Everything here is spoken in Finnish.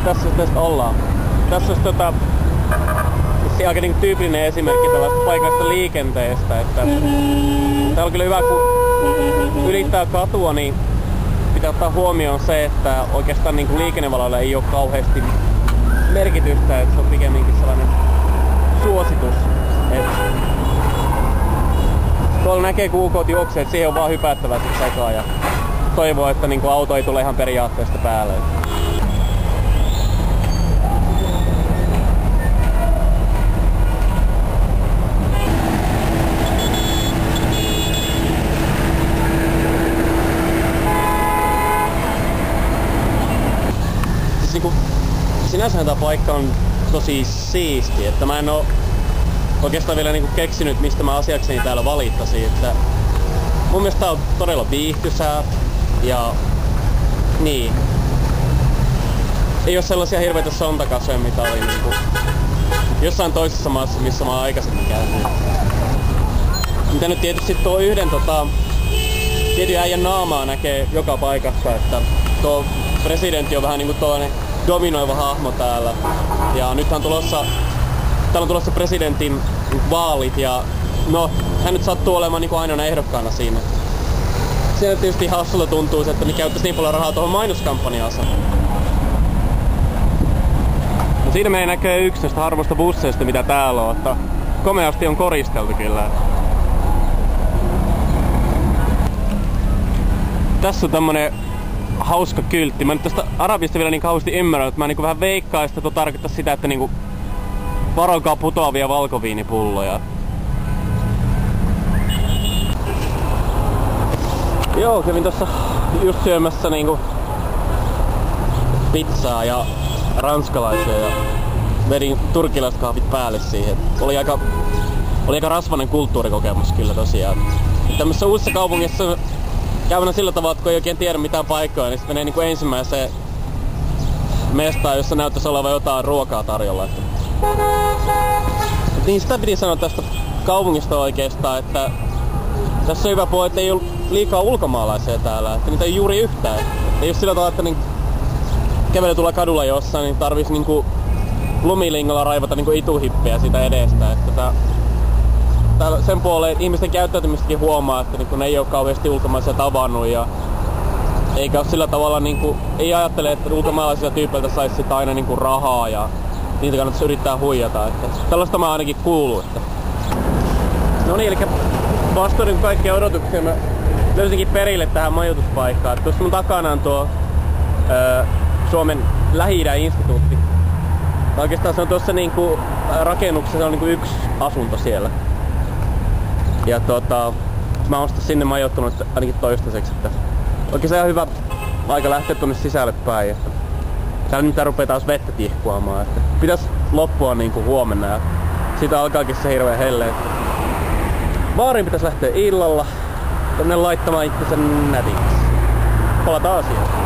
tässä tästä ollaan. Tässä on aika niin tyypillinen esimerkki tällaista paikasta liikenteestä, että täällä on kyllä hyvä, kun ylittää katua, niin pitää ottaa huomioon se, että oikeastaan niin liikennevaloilla ei ole kauheasti merkitystä, että se on pikemminkin sellainen suositus. Tuolla näkee, kun ukot juoksee, että siihen on vaan hypättävä sit sekaan ja toivoo, että niin auto ei tule ihan periaatteesta päälle. Sinänsä tämä paikka on tosi siisti, että mä en oo oikeastaan vielä niinku keksinyt, mistä mä asiakseni täällä valittasin, että mun mielestä tää on todella viihtyisää ja niin. Ei oo sellaisia hirveitä sontakasveja, mitä oli niinku jossain toisessa maassa, missä mä oon aikaisemmin käynyt. Mitä nyt tietysti tuo yhden tietyn äijän naamaa näkee joka paikassa, että tuo presidentti on vähän niinku toinen dominoiva hahmo täällä. Ja nythän täällä on tulossa presidentin vaalit ja no, hän nyt sattuu olemaan niinku ainoana ehdokkaana siinä. Siinä tietysti hassulta tuntuu, että ne käyttäisi niin paljon rahaa tuohon mainoskampanjaansa. No siinä meidän näkee yksi näistä harvoista busseista, mitä täällä on, että komeasti on koristeltu kyllä. Tässä on tämmönen hauska kyltti. Mä nyt tästä arabista vielä niin kauheasti ymmärrän, että mä niinku vähän veikkaan, että tuo tarkoittaa sitä, että niinku varokaa putoavia valkoviinipulloja. Joo, kävin tossa just syömässä niinku pizzaa ja ranskalaisia ja vedin turkkilaiskahvit päälle siihen. Oli aika rasvainen kulttuurikokemus kyllä tosiaan. Tämmössä uudessa kaupungissa käyvänä sillä tavalla, että kun ei oikein tiedä mitään paikkoja, niin sitten menee niinku ensimmäiseen mestaan, jossa näyttäisi olevan jotain ruokaa tarjolla. Niin sitä piti sanoa tästä kaupungista oikeastaan, että tässä on hyvä puoli, että ei ole liikaa ulkomaalaisia täällä, että niitä ei juuri yhtään. Ei ole sillä tavalla, että niin kävely tulla kadulla jossain, niin tarvitsisi niinku lumilingolla raivata niinku ituhippiä siitä edestä. Että sen puoleen ihmisten käyttäytymistäkin huomaa, että niinku ne ei ole kauheasti ulkomaisia tavannut ja eikä ole sillä tavalla niinku, ei ajattele, että ulkomaalaisilla tyypeiltä saisi sitä aina niinku rahaa ja niitä kannattaisi yrittää huijata. Että tällaista mä ainakin kuuluu. Että. No niin, eli vastoin kaikkia odotuksia mä löysinkin perille tähän majoituspaikkaan. Tuossa mun takana on tuo Suomen Lähi-idän instituutti. Oikeastaan se on tuossa niinku rakennuksessa, se on niinku yksi asunto siellä. Ja mä oon sinne majoittunut ainakin toistaiseksi, että oikeastaan ihan hyvä aika lähteä tuonne sisälle päin. Että täällä nyt rupeaa taas vettä tihkuamaan, että pitäis loppua niinku huomenna ja siitä alkaakin se hirveä helle. Että baariin pitäis lähteä illalla, tonne laittamaan itsensä nätiksi. Palataan asiaan.